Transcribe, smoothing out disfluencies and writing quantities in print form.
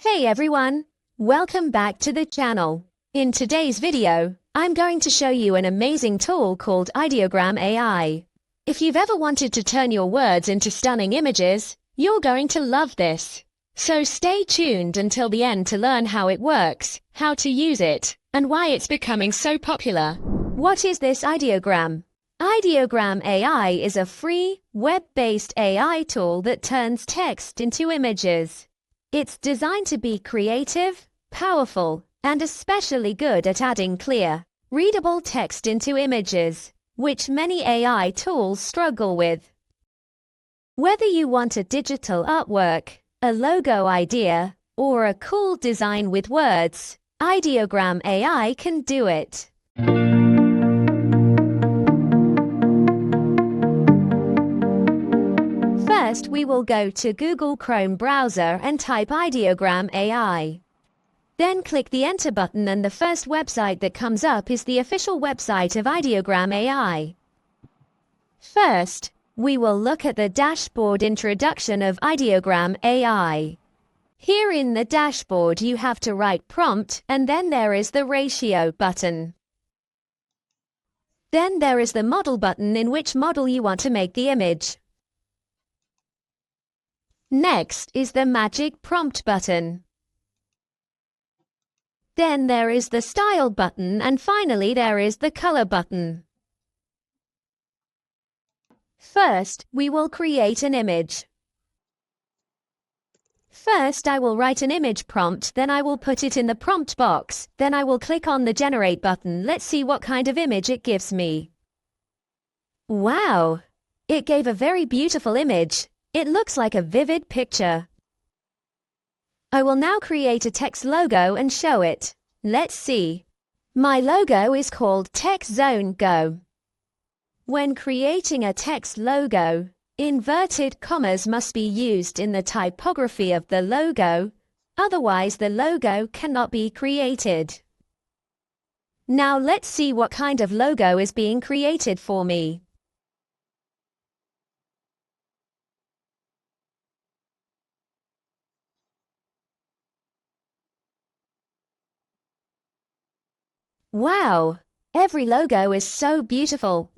Hey everyone! Welcome back to the channel. In today's video, I'm going to show you an amazing tool called Ideogram.ai. If you've ever wanted to turn your words into stunning images, you're going to love this. So stay tuned until the end to learn how it works, how to use it, and why it's becoming so popular. What is this ideogram? Ideogram.ai is a free, web-based AI tool that turns text into images. It's designed to be creative, powerful, and especially good at adding clear, readable text into images, which many AI tools struggle with. Whether you want a digital artwork, a logo idea, or a cool design with words, Ideogram.ai can do it. First, we will go to Google Chrome browser and type Ideogram.ai. Then click the Enter button and the first website that comes up is the official website of Ideogram.ai. First, we will look at the dashboard introduction of Ideogram.ai. Here in the dashboard you have to write prompt and then there is the ratio button. Then there is the model button in which model you want to make the image. Next is the magic prompt button. Then there is the style button and finally there is the color button. First, we will create an image. First, I will write an image prompt, then I will put it in the prompt box, then I will click on the generate button. Let's see what kind of image it gives me. Wow! It gave a very beautiful image. It looks like a vivid picture. I will now create a text logo and show it. Let's see. My logo is called Text Zone Go. When creating a text logo, inverted commas must be used in the typography of the logo, otherwise the logo cannot be created. Now let's see what kind of logo is being created for me. Wow! Every logo is so beautiful.